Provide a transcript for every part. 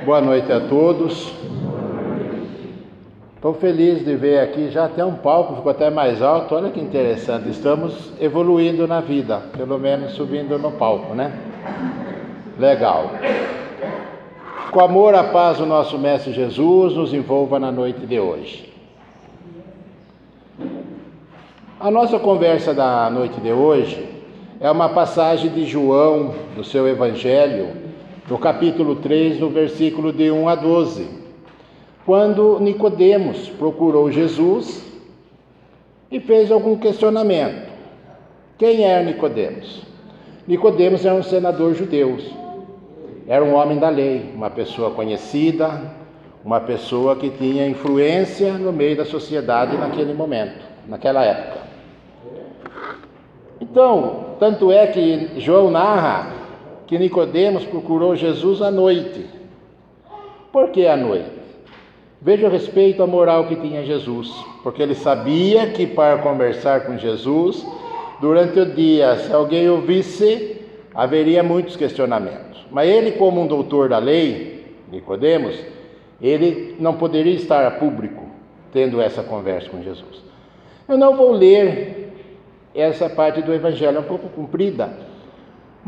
Boa noite a todos. Estou feliz de ver aqui, já até um palco ficou até mais alto. Olha que interessante, estamos evoluindo na vida, pelo menos subindo no palco, né? Legal. Com amor, a paz do nosso Mestre Jesus nos envolva na noite de hoje. A nossa conversa da noite de hoje é uma passagem de João, do seu Evangelho, no capítulo 3, no versículo de 1 a 12, quando Nicodemos procurou Jesus e fez algum questionamento. Quem era Nicodemos? Nicodemos era um senador judeu, era um homem da lei, uma pessoa conhecida, uma pessoa que tinha influência no meio da sociedade naquele momento, naquela época. Então, tanto é que João narra que Nicodemos procurou Jesus à noite. Por que à noite? Veja o respeito à moral que tinha Jesus, porque ele sabia que para conversar com Jesus, durante o dia, se alguém ouvisse, haveria muitos questionamentos. Mas ele, como um doutor da lei, Nicodemos, ele não poderia estar a público tendo essa conversa com Jesus. Eu não vou ler essa parte do Evangelho, é um pouco comprida,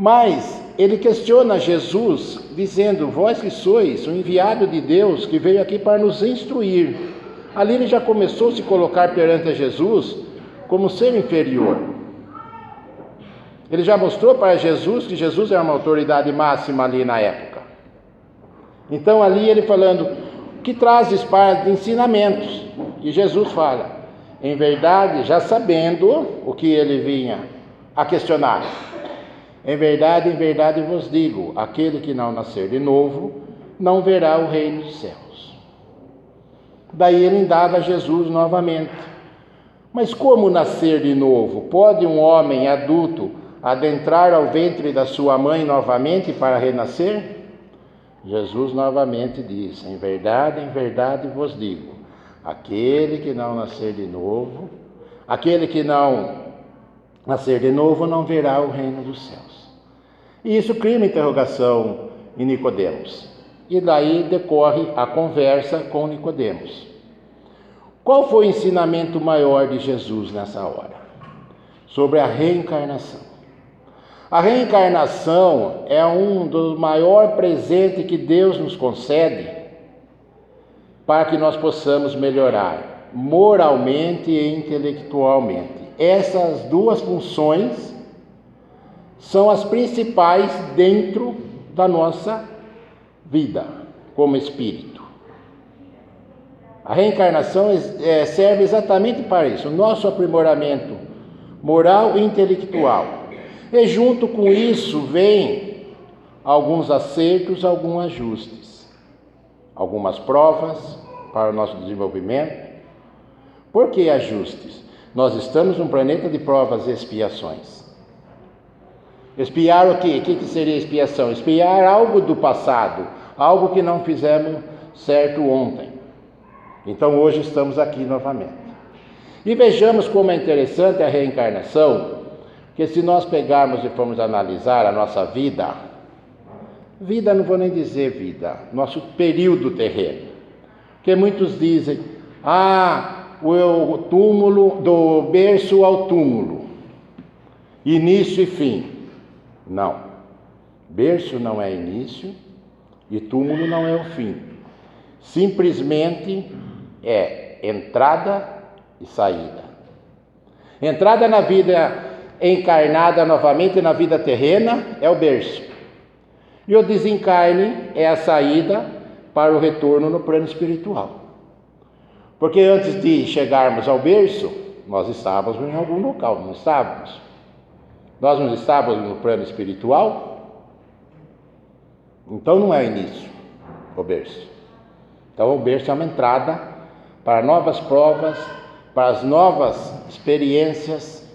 mas ele questiona Jesus, dizendo: vós que sois o enviado de Deus, que veio aqui para nos instruir. Ali ele já começou a se colocar perante a Jesus como ser inferior. Ele já mostrou para Jesus que Jesus era uma autoridade máxima ali na época. Então ali ele falando: que trazes para de ensinamentos? E Jesus fala, em verdade, já sabendo o que ele vinha a questionar: em verdade vos digo, aquele que não nascer de novo, não verá o reino dos céus. Daí ele indaga a Jesus novamente: mas como nascer de novo? Pode um homem adulto adentrar ao ventre da sua mãe novamente para renascer? Jesus novamente diz: em verdade vos digo, aquele que não nascer de novo, aquele que não nascer de novo não verá o reino dos céus. E isso cria uma interrogação em Nicodemos. E daí decorre a conversa com Nicodemos. Qual foi o ensinamento maior de Jesus nessa hora? Sobre a reencarnação. A reencarnação é um dos maiores presentes que Deus nos concede para que nós possamos melhorar moralmente e intelectualmente. Essas duas funções são as principais dentro da nossa vida como espírito. A reencarnação serve exatamente para isso, o nosso aprimoramento moral e intelectual. E junto com isso vem alguns acertos, alguns ajustes, algumas provas para o nosso desenvolvimento. Por que ajustes? Nós estamos num planeta de provas e expiações. Expiar o quê? O que seria expiação? Expiar algo do passado, algo que não fizemos certo ontem. Então hoje estamos aqui novamente. E vejamos como é interessante a reencarnação, que se nós pegarmos e formos analisar a nossa vida, não vou nem dizer vida, nosso período terreno. Porque muitos dizem: o túmulo, do berço ao túmulo, início e fim. Não, berço não é início e túmulo não é o fim. Simplesmente é entrada e saída. Entrada na vida encarnada novamente na vida terrena é o berço. E o desencarne é a saída para o retorno no plano espiritual. Porque antes de chegarmos ao berço, nós estávamos em algum local, não estávamos? Nós não estávamos no plano espiritual? Então não é o início, o berço. Então o berço é uma entrada para novas provas, para as novas experiências,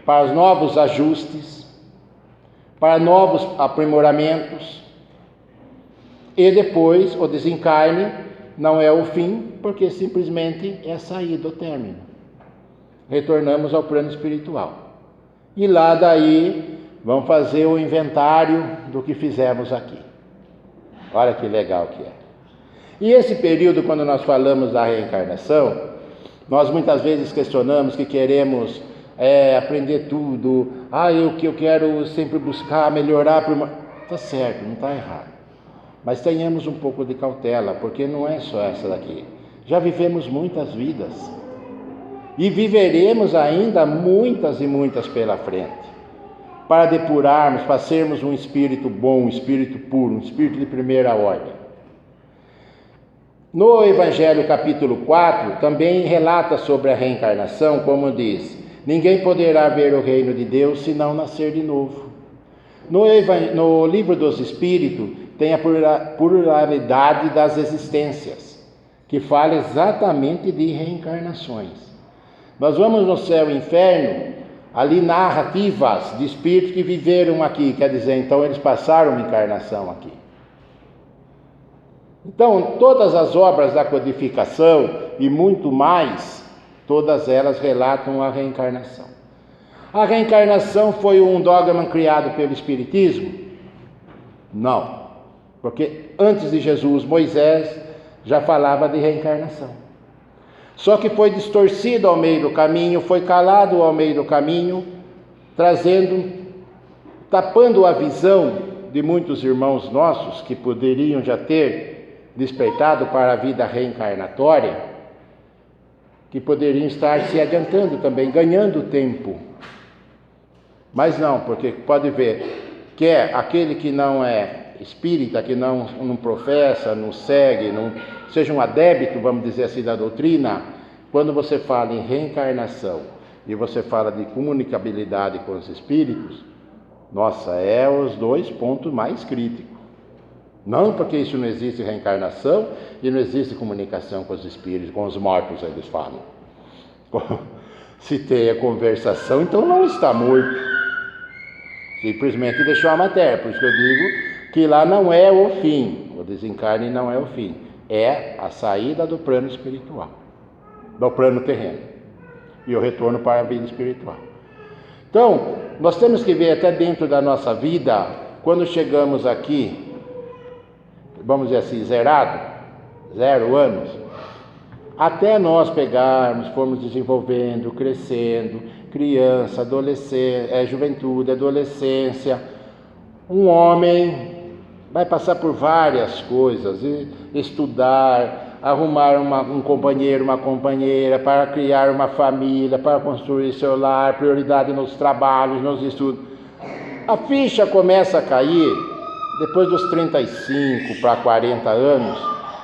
para os novos ajustes, para novos aprimoramentos. E depois o desencarne não é o fim, porque simplesmente é a saída, o término. Retornamos ao plano espiritual. E lá daí vamos fazer o inventário do que fizemos aqui. Olha que legal que é. E esse período, quando nós falamos da reencarnação, nós muitas vezes questionamos que queremos aprender tudo. Eu quero sempre buscar melhorar. Está certo, não está errado. Mas tenhamos um pouco de cautela, porque não é só essa daqui. Já vivemos muitas vidas. E viveremos ainda muitas e muitas pela frente. Para depurarmos, para sermos um espírito bom, um espírito puro, um espírito de primeira ordem. No Evangelho capítulo 4, também relata sobre a reencarnação, como diz: ninguém poderá ver o reino de Deus se não nascer de novo. No livro dos Espíritos, tem a pluralidade das existências, que fala exatamente de reencarnações. Nós vamos no céu e inferno, ali narrativas de espíritos que viveram aqui, quer dizer, então eles passaram uma encarnação aqui. Então, todas as obras da codificação e muito mais, todas elas relatam a reencarnação. A reencarnação foi um dogma criado pelo Espiritismo? Não, porque antes de Jesus, Moisés já falava de reencarnação. Só que foi distorcido ao meio do caminho, foi calado ao meio do caminho, tapando a visão de muitos irmãos nossos que poderiam já ter despertado para a vida reencarnatória, que poderiam estar se adiantando também, ganhando tempo. Mas não, porque pode ver que aquele que não é espírita, que não professa, não segue, não seja um adepto, vamos dizer assim, da doutrina, quando você fala em reencarnação e você fala de comunicabilidade com os espíritos, nossa, os dois pontos mais críticos. Não porque isso não existe reencarnação e não existe comunicação com os espíritos, com os mortos, eles falam. Se tem a conversação, então não está morto. Simplesmente deixou a matéria. Por isso que eu digo que lá não é o fim. O desencarne não é o fim. É a saída do plano espiritual, do plano terreno, e o retorno para a vida espiritual. Então, nós temos que ver até dentro da nossa vida, quando chegamos aqui, vamos dizer assim, zerado, 0 anos, até nós pegarmos, formos desenvolvendo, crescendo, criança, adolescência, juventude, adolescência, um homem vai passar por várias coisas, estudar, arrumar um companheiro, uma companheira, para criar uma família, para construir seu lar, prioridade nos trabalhos, nos estudos. A ficha começa a cair depois dos 35 para 40 anos,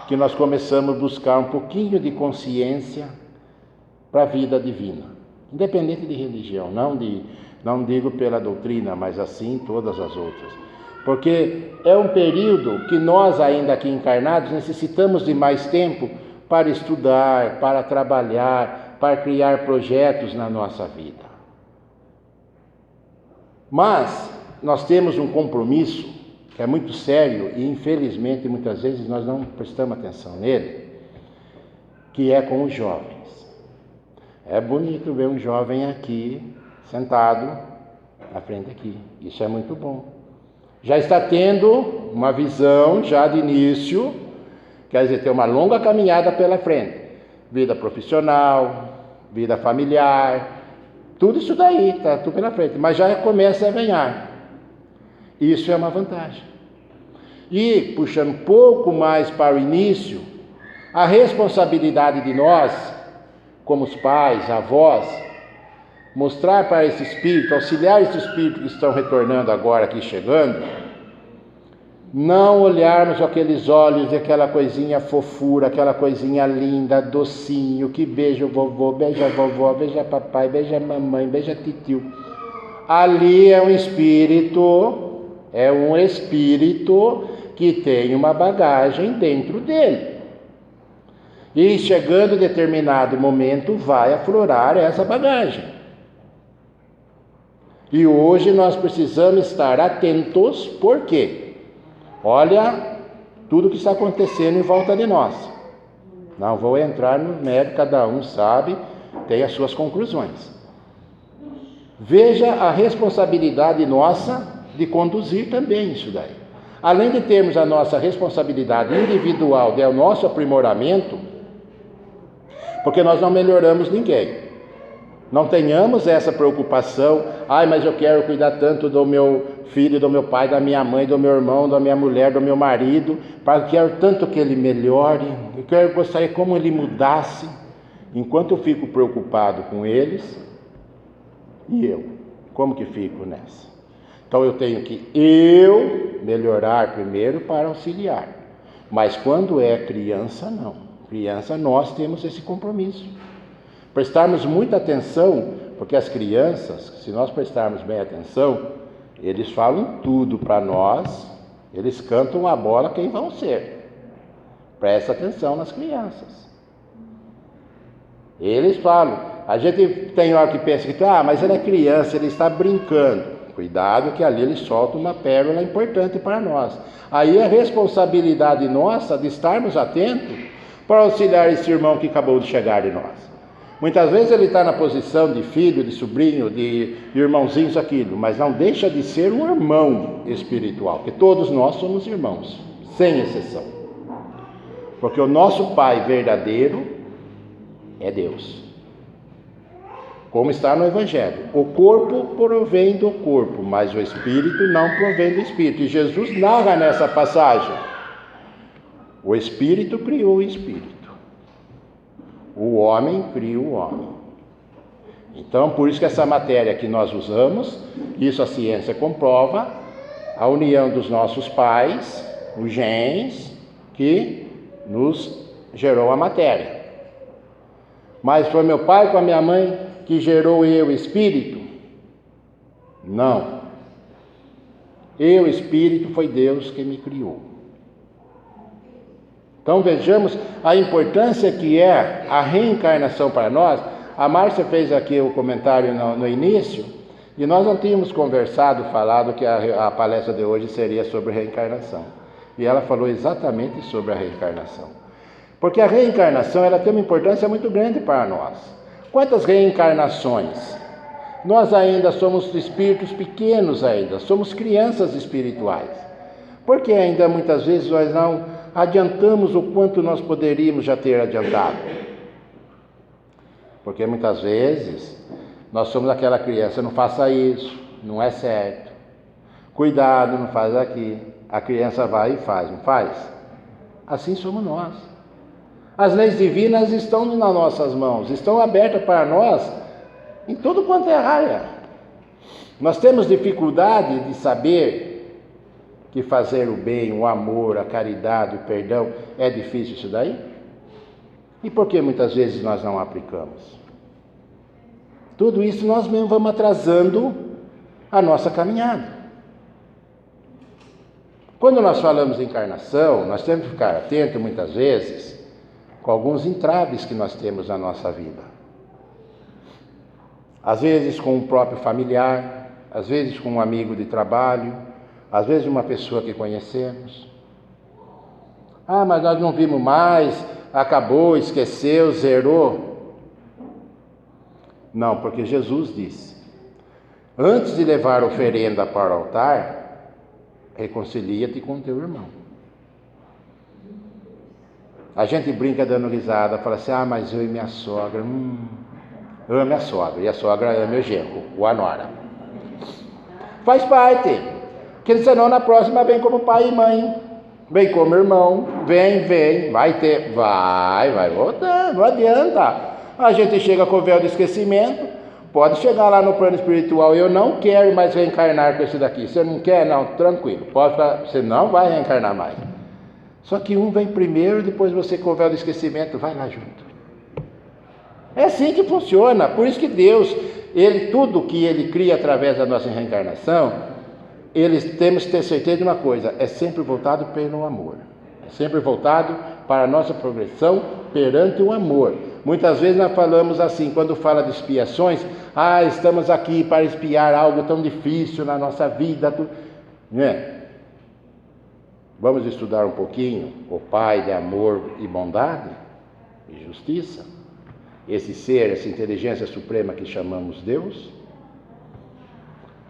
que nós começamos a buscar um pouquinho de consciência para a vida divina, independente de religião, não digo pela doutrina, mas assim todas as outras. Porque é um período que nós ainda aqui encarnados necessitamos de mais tempo para estudar, para trabalhar, para criar projetos na nossa vida. Mas nós temos um compromisso que é muito sério e infelizmente muitas vezes nós não prestamos atenção nele, que é com os jovens. É bonito ver um jovem aqui, sentado na frente aqui, isso é muito bom. Já está tendo uma visão já de início, quer dizer, tem uma longa caminhada pela frente, vida profissional, vida familiar, tudo isso daí, está tudo pela frente, mas já começa a ganhar. Isso é uma vantagem. E, puxando um pouco mais para o início, a responsabilidade de nós, como os pais, avós, mostrar para esse espírito, auxiliar esse espírito que estão retornando agora, aqui chegando, não olharmos com aqueles olhos de aquela coisinha fofura, aquela coisinha linda, docinho, que beija o vovô, beija a vovó, beija papai, beija a mamãe, beija titio. Ali é um espírito que tem uma bagagem dentro dele. E chegando a determinado momento, vai aflorar essa bagagem. E hoje nós precisamos estar atentos, por quê? Olha tudo que está acontecendo em volta de nós. Não vou entrar no mérito, cada um sabe, tem as suas conclusões. Veja a responsabilidade nossa de conduzir também isso daí. além de termos a nossa responsabilidade individual, o nosso aprimoramento, porque nós não melhoramos ninguém. Não tenhamos essa preocupação, mas eu quero cuidar tanto do meu filho, do meu pai, da minha mãe, do meu irmão, da minha mulher, do meu marido, quero tanto que ele melhore, gostaria como ele mudasse, enquanto eu fico preocupado com eles, e eu, como que fico nessa? Então eu tenho que melhorar primeiro para auxiliar, mas quando é criança, não. Criança, nós temos esse compromisso. Prestarmos muita atenção, porque as crianças, se nós prestarmos bem atenção, eles falam tudo para nós, eles cantam a bola quem vão ser. Presta atenção nas crianças. Eles falam, a gente tem hora que pensa que, mas ele é criança, ele está brincando. Cuidado que ali ele solta uma pérola importante para nós. Aí é responsabilidade nossa de estarmos atentos para auxiliar esse irmão que acabou de chegar de nós. Muitas vezes ele está na posição de filho, de sobrinho, de irmãozinhos, aquilo, mas não deixa de ser um irmão espiritual, porque todos nós somos irmãos, sem exceção. Porque o nosso Pai verdadeiro é Deus. Como está no Evangelho, o corpo provém do corpo, mas o Espírito não provém do Espírito. E Jesus narra nessa passagem, o Espírito criou o Espírito. O homem cria o homem. Então, por isso que essa matéria que nós usamos, isso a ciência comprova, a união dos nossos pais, os genes, que nos gerou a matéria. Mas foi meu pai com a minha mãe que gerou eu, espírito? Não. Eu, espírito, foi Deus que me criou. Então vejamos a importância que é a reencarnação para nós. A Márcia fez aqui o comentário no início, e nós não tínhamos falado que a palestra de hoje seria sobre reencarnação. E ela falou exatamente sobre a reencarnação. Porque a reencarnação ela tem uma importância muito grande para nós. Quantas reencarnações? Nós ainda somos espíritos pequenos ainda, somos crianças espirituais. Porque ainda muitas vezes nós não adiantamos o quanto nós poderíamos já ter adiantado. Porque muitas vezes nós somos aquela criança, não faça isso, não é certo. Cuidado, não faz aqui. A criança vai e faz, não faz? Assim somos nós. As leis divinas estão nas nossas mãos, estão abertas para nós em tudo quanto é área. Nós temos dificuldade de saber que fazer o bem, o amor, a caridade, o perdão, é difícil isso daí? E por que muitas vezes nós não aplicamos? Tudo isso nós mesmos vamos atrasando a nossa caminhada. Quando nós falamos de encarnação, nós temos que ficar atentos muitas vezes com alguns entraves que nós temos na nossa vida. Às vezes com o próprio familiar, às vezes com um amigo de trabalho, às vezes uma pessoa que conhecemos. Mas nós não vimos mais, acabou, esqueceu, zerou. Não, porque Jesus disse, antes de levar oferenda para o altar, reconcilia-te com teu irmão. A gente brinca dando risada, fala assim, mas eu e minha sogra, amo a sogra, e a sogra é meu genro, o Anora. Faz parte, porque senão na próxima vem como pai e mãe, vem como irmão, vem, vai voltando, não adianta. A gente chega com o véu do esquecimento, pode chegar lá no plano espiritual, eu não quero mais reencarnar com esse daqui, você não quer? Não, tranquilo, você não vai reencarnar mais. Só que um vem primeiro, depois você com o véu do esquecimento, vai lá junto. É assim que funciona, por isso que Deus, tudo que Ele cria através da nossa reencarnação, temos que ter certeza de uma coisa, é sempre voltado pelo amor. É sempre voltado para a nossa progressão perante o amor. Muitas vezes nós falamos assim, quando fala de expiações, estamos aqui para expiar algo tão difícil na nossa vida. Né? Vamos estudar um pouquinho o Pai de amor e bondade e justiça? Esse ser, essa inteligência suprema que chamamos Deus?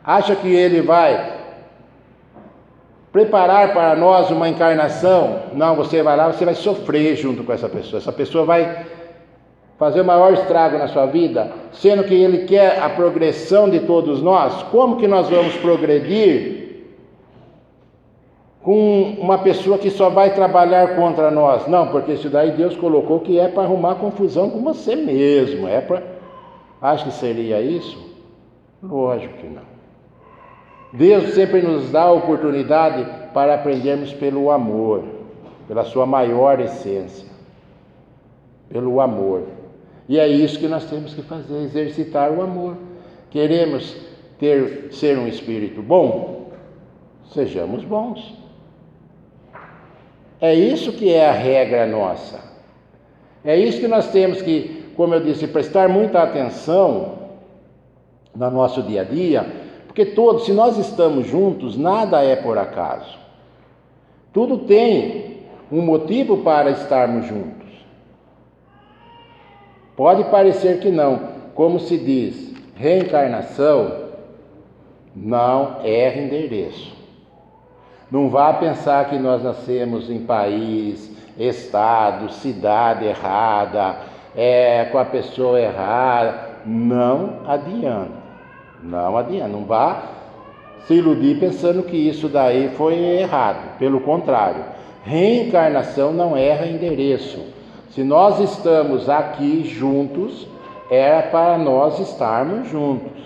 Acha que Ele vai preparar para nós uma encarnação. Não, você vai lá, você vai sofrer junto com essa pessoa. Essa pessoa vai fazer o maior estrago na sua vida, sendo que ele quer a progressão de todos nós. Como que nós vamos progredir com uma pessoa que só vai trabalhar contra nós? Não, porque isso daí Deus colocou que é para arrumar confusão com você mesmo. Acho que seria isso? Lógico que não. Deus sempre nos dá a oportunidade para aprendermos pelo amor, pela sua maior essência, pelo amor. E é isso que nós temos que fazer, exercitar o amor. Queremos ser um espírito bom? Sejamos bons. É isso que é a regra nossa. É isso que nós temos que, como eu disse, prestar muita atenção no nosso dia a dia, porque se nós estamos juntos, nada é por acaso. Tudo tem um motivo para estarmos juntos. Pode parecer que não, como se diz, reencarnação não erra endereço. Não vá pensar que nós nascemos em país, estado, cidade errada, com a pessoa errada. Não adianta. Não adianta. Não vá se iludir pensando que isso daí foi errado. Pelo contrário, reencarnação não erra endereço. Se nós estamos aqui juntos, era para nós estarmos juntos.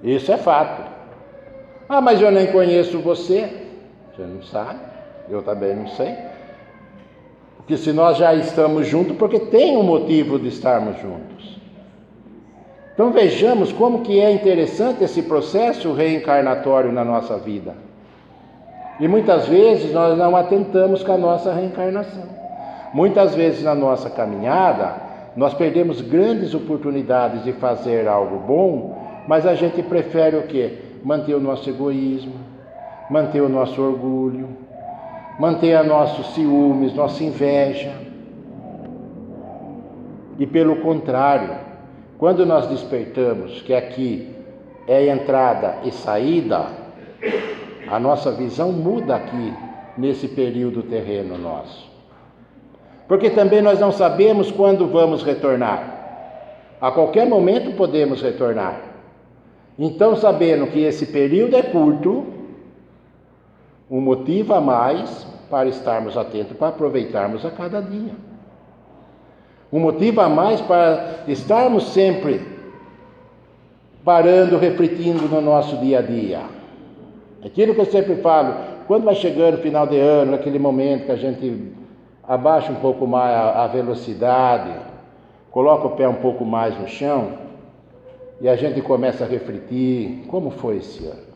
Isso é fato. Ah, mas eu nem conheço você. Você não sabe, eu também não sei. Porque se nós já estamos juntos, porque tem um motivo de estarmos juntos. Então vejamos como que é interessante esse processo reencarnatório na nossa vida. E muitas vezes nós não atentamos com a nossa reencarnação. Muitas vezes na nossa caminhada, nós perdemos grandes oportunidades de fazer algo bom, mas a gente prefere o quê? Manter o nosso egoísmo, manter o nosso orgulho, manter os nossos ciúmes, nossa inveja. E pelo contrário, quando nós despertamos que aqui é entrada e saída, a nossa visão muda aqui, nesse período terreno nosso. Porque também nós não sabemos quando vamos retornar. A qualquer momento podemos retornar. Então, sabendo que esse período é curto, um motivo a mais para estarmos atentos, para aproveitarmos a cada dia. Um motivo a mais para estarmos sempre parando, refletindo no nosso dia a dia. Aquilo que eu sempre falo, quando vai chegando o final de ano, naquele momento que a gente abaixa um pouco mais a velocidade, coloca o pé um pouco mais no chão e a gente começa a refletir, como foi esse ano?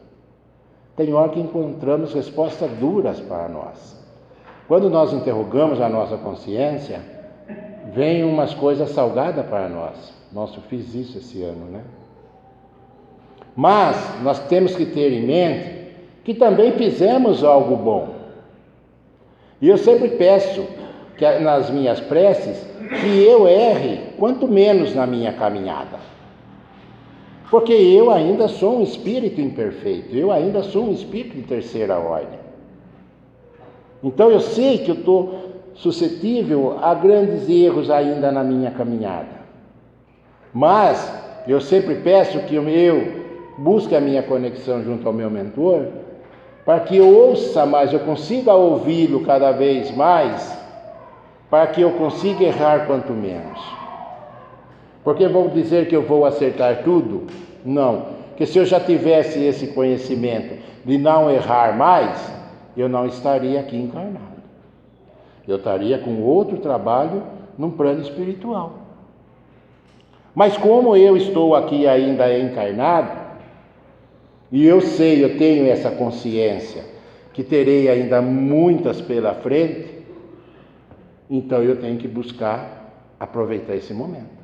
Tem hora que encontramos respostas duras para nós. Quando nós interrogamos a nossa consciência, vem umas coisas salgadas para nós. Nossa, eu fiz isso esse ano, né? Mas nós temos que ter em mente que também fizemos algo bom. E eu sempre peço que nas minhas preces que eu erre quanto menos na minha caminhada. Porque eu ainda sou um espírito imperfeito, eu ainda sou um espírito de terceira ordem. Então eu sei que eu estou suscetível a grandes erros ainda na minha caminhada. Mas eu sempre peço que eu busque a minha conexão junto ao meu mentor, para que eu ouça mais, eu consiga ouvi-lo cada vez mais, para que eu consiga errar quanto menos. Porque vou dizer que eu vou acertar tudo? Não. Porque se eu já tivesse esse conhecimento de não errar mais, eu não estaria aqui encarnado. Eu estaria com outro trabalho num plano espiritual. Mas como eu estou aqui ainda encarnado, e eu sei, eu tenho essa consciência, que terei ainda muitas pela frente, então eu tenho que buscar aproveitar esse momento.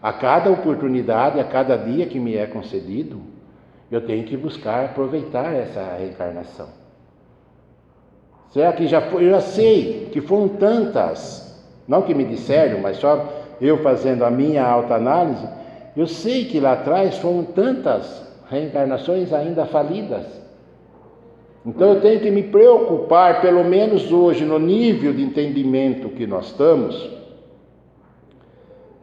A cada oportunidade, a cada dia que me é concedido, eu tenho que buscar aproveitar essa reencarnação. Será que eu já sei que foram tantas, não que me disseram, mas só eu fazendo a minha autoanálise, eu sei que lá atrás foram tantas reencarnações ainda falidas. Então eu tenho que me preocupar, pelo menos hoje, no nível de entendimento que nós estamos,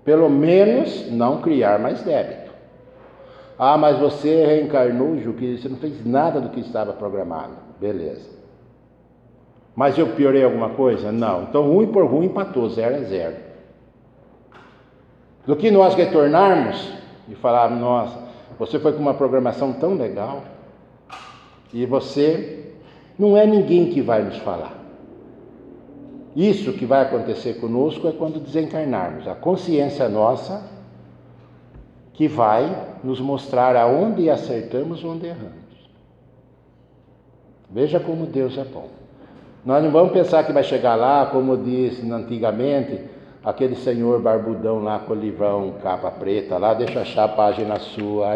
pelo menos não criar mais débito. Ah, mas você reencarnou, Ju, que você não fez nada do que estava programado. Beleza. Mas eu piorei alguma coisa? Não. Então, ruim por ruim, empatou, 0 a 0. Do que nós retornarmos e falarmos, nossa, você foi com uma programação tão legal, e você não é ninguém que vai nos falar. Isso que vai acontecer conosco é quando desencarnarmos. A consciência nossa que vai nos mostrar aonde acertamos e onde erramos. Veja como Deus é bom. Nós não vamos pensar que vai chegar lá, como disse antigamente, aquele senhor barbudão lá com o livrão capa preta lá, deixa eu achar a página sua.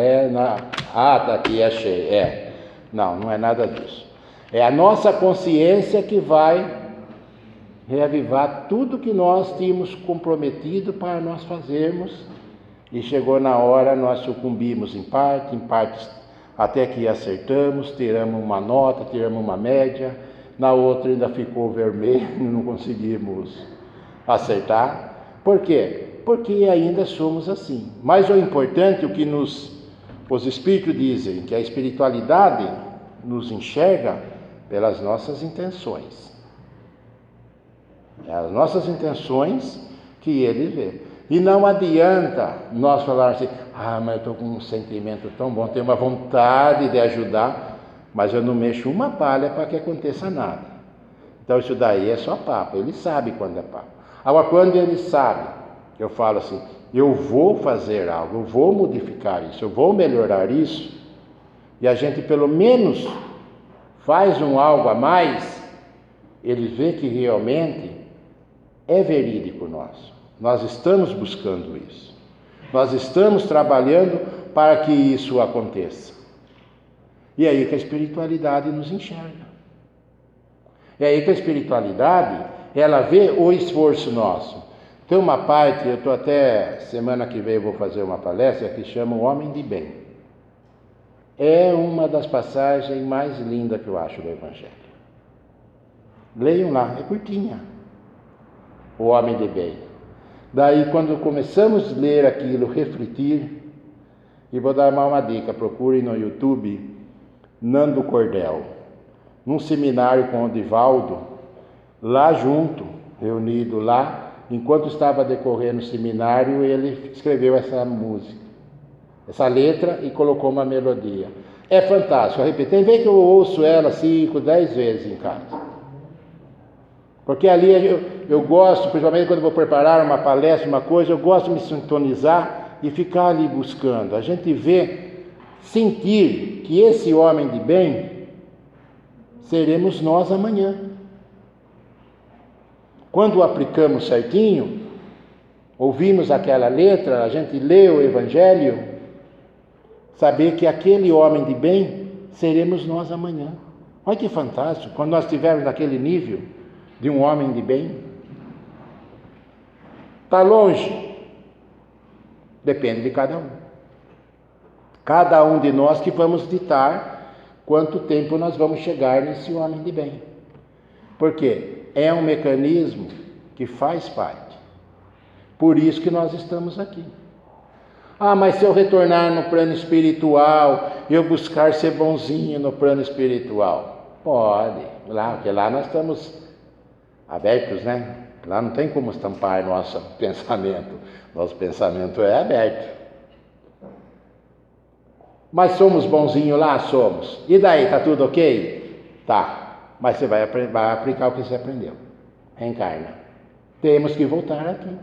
Tá aqui, achei. Não é nada disso. É a nossa consciência que vai reavivar tudo que nós tínhamos comprometido para nós fazermos, e chegou na hora, nós sucumbimos em partes, até que acertamos, tiramos uma nota, tiramos uma média, na outra ainda ficou vermelho, não conseguimos acertar. Por quê? Porque ainda somos assim. Mas o importante, o que os espíritos dizem, que a espiritualidade nos enxerga pelas nossas intenções. É as nossas intenções que ele vê. E não adianta nós falarmos assim, mas eu estou com um sentimento tão bom, tenho uma vontade de ajudar, mas eu não mexo uma palha para que aconteça nada. Então isso daí é só papo, ele sabe quando é papo. Agora, quando ele sabe, eu falo assim, eu vou fazer algo, eu vou modificar isso, eu vou melhorar isso, e a gente pelo menos faz algo a mais, ele vê que realmente é verídico nosso. Nós estamos buscando isso. Nós estamos trabalhando para que isso aconteça. E é aí que a espiritualidade nos enxerga. É aí que a espiritualidade, ela vê o esforço nosso. Tem uma parte, eu estou até, semana que vem eu vou fazer uma palestra que chama O Homem de Bem. É uma das passagens mais lindas que eu acho do Evangelho. Leiam lá, é curtinha. O Homem de Bem. Daí, quando começamos a ler aquilo, refletir, e vou dar uma dica, procurem no YouTube, Nando Cordel, num seminário com o Divaldo, lá junto, reunido lá, enquanto estava decorrendo o seminário, ele escreveu essa música, essa letra e colocou uma melodia. É fantástico, eu repito, tem vez que eu ouço ela 5, 10 vezes em casa. Porque ali eu gosto, principalmente quando vou preparar uma palestra, uma coisa, eu gosto de me sintonizar e ficar ali buscando. A gente vê, sentir que esse homem de bem seremos nós amanhã. Quando aplicamos certinho, ouvimos aquela letra, a gente lê o Evangelho, saber que aquele homem de bem seremos nós amanhã. Olha que fantástico, quando nós estivermos naquele nível de um homem de bem. Está longe? Depende de cada um. Cada um de nós que vamos ditar quanto tempo nós vamos chegar nesse homem de bem. Por quê? É um mecanismo que faz parte. Por isso que nós estamos aqui. Mas se eu retornar no plano espiritual, eu buscar ser bonzinho no plano espiritual? Pode, porque lá nós estamos abertos, né? Lá não tem como estampar nosso pensamento. Nosso pensamento é aberto. Mas somos bonzinhos lá? Somos. E daí, tá tudo ok? Tá. Mas você vai aplicar o que você aprendeu. Reencarna. Temos que voltar aqui.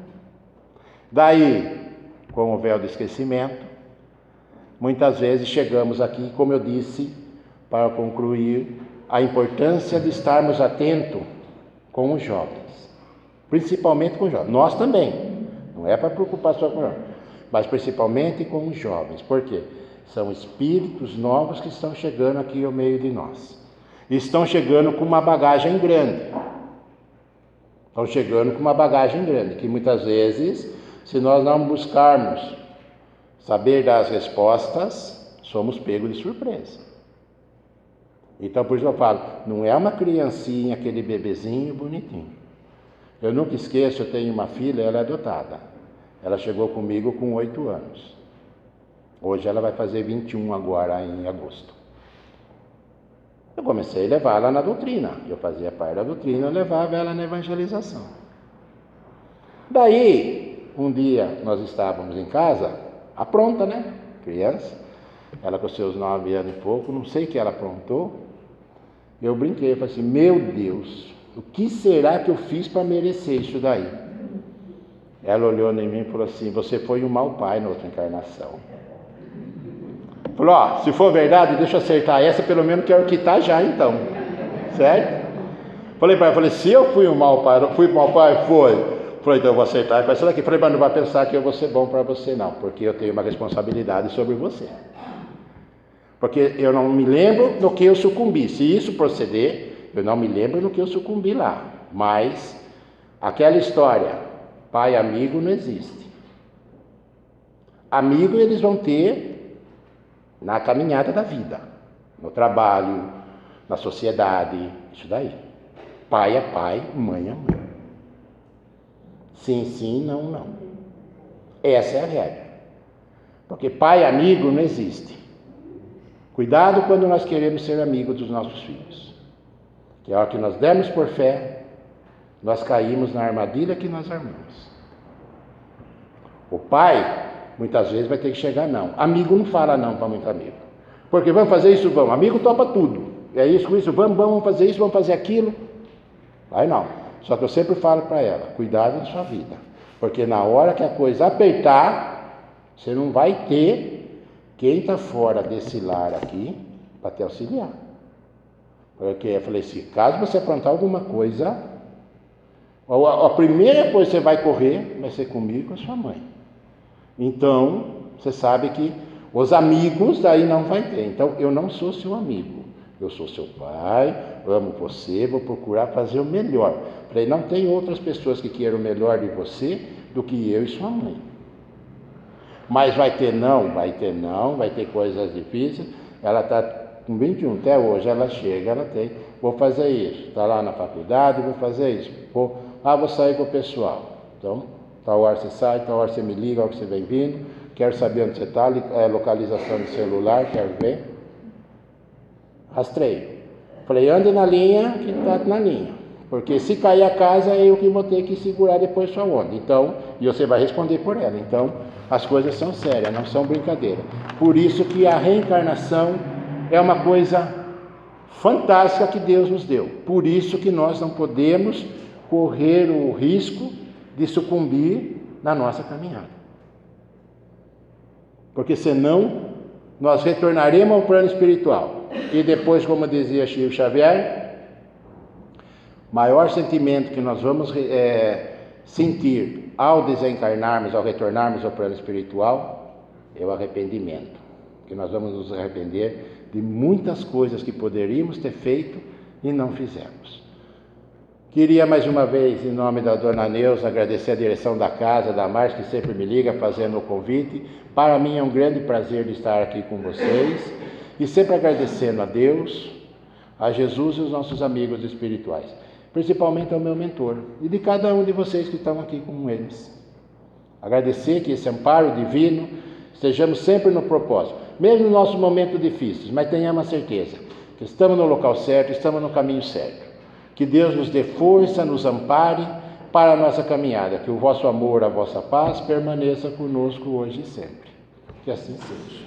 Daí, com o véu do esquecimento, muitas vezes chegamos aqui, como eu disse, para concluir, a importância de estarmos atentos com os jovens, principalmente com os jovens, nós também, não é para preocupar só com os jovens, mas principalmente com os jovens, por quê? São espíritos novos que estão chegando aqui ao meio de nós, estão chegando com uma bagagem grande, que muitas vezes, se nós não buscarmos saber das respostas, somos pegos de surpresa. Então, por isso eu falo, não é uma criancinha, aquele bebezinho bonitinho. Eu nunca esqueço, eu tenho uma filha, ela é adotada. Ela chegou comigo com 8 anos. Hoje ela vai fazer 21 agora em agosto. Eu comecei a levar ela na doutrina. Eu fazia parte da doutrina, eu levava ela na evangelização. Daí, um dia nós estávamos em casa, apronta, né? Criança. Ela com seus 9 anos e pouco, não sei o que ela aprontou. Eu brinquei, eu falei assim, meu Deus, o que será que eu fiz para merecer isso daí? Ela olhou em mim e falou assim, você foi um mau pai na outra encarnação. Falou, ó, se for verdade, deixa eu acertar essa, pelo menos quero quitar já então, certo? Falei para ela, falei, se eu fui um mau pai, foi. Falei, então eu vou acertar com essa daqui. Falei, mas não vai pensar que eu vou ser bom para você não, porque eu tenho uma responsabilidade sobre você. Porque eu não me lembro do que eu sucumbi. Se isso proceder, eu não me lembro do que eu sucumbi lá. Mas aquela história, pai amigo não existe. Amigo eles vão ter na caminhada da vida, no trabalho, na sociedade, isso daí. Pai é pai, mãe é mãe. Sim, sim, não, não. Essa é a regra. Porque pai amigo não existe. Cuidado quando nós queremos ser amigos dos nossos filhos. Que a hora que nós demos por fé, nós caímos na armadilha que nós armamos. O pai, muitas vezes, vai ter que chegar não. Amigo não fala não para muito amigo. Porque vamos fazer isso, vamos. Amigo topa tudo. É isso, vamos fazer isso, vamos fazer aquilo. Vai não. Só que eu sempre falo para ela, cuidado da sua vida. Porque na hora que a coisa apertar, você não vai ter quem está fora desse lar aqui para te auxiliar. Porque eu falei assim, caso você aprontar alguma coisa, a primeira coisa que você vai correr vai ser comigo e com a sua mãe. Então, você sabe que os amigos daí não vai ter. Então, eu não sou seu amigo. Eu sou seu pai, amo você, vou procurar fazer o melhor. Falei, não tem outras pessoas que queiram o melhor de você do que eu e sua mãe. Mas vai ter coisas difíceis. Ela está com 21, até hoje ela chega, ela tem, vou fazer isso. Está lá na faculdade, vou fazer isso. Vou sair com o pessoal. Então, tal hora você sai, tal hora você me liga, a hora que você vem vindo. Quero saber onde você está, localização do celular, quero ver. Rastreio. Falei, ande na linha, que está na linha. Porque se cair a casa, é eu que vou ter que segurar depois sua onda. Então, e você vai responder por ela. Então, as coisas são sérias, não são brincadeira. Por isso que a reencarnação é uma coisa fantástica que Deus nos deu. Por isso que nós não podemos correr o risco de sucumbir na nossa caminhada. Porque senão, nós retornaremos ao plano espiritual. E depois, como dizia Chico Xavier, maior sentimento que nós vamos sentir ao desencarnarmos, ao retornarmos ao plano espiritual, é o arrependimento. Que nós vamos nos arrepender de muitas coisas que poderíamos ter feito e não fizemos. Queria mais uma vez, em nome da dona Neuza, agradecer a direção da casa, da Márcia, que sempre me liga fazendo o convite. Para mim é um grande prazer de estar aqui com vocês e sempre agradecendo a Deus, a Jesus e os nossos amigos espirituais. Principalmente ao meu mentor e de cada um de vocês que estão aqui com eles. Agradecer que esse amparo divino estejamos sempre no propósito, mesmo nos nossos momentos difíceis, mas tenhamos a certeza que estamos no local certo, estamos no caminho certo. Que Deus nos dê força, nos ampare para a nossa caminhada, que o vosso amor, a vossa paz permaneça conosco hoje e sempre. Que assim seja.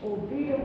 Ouvir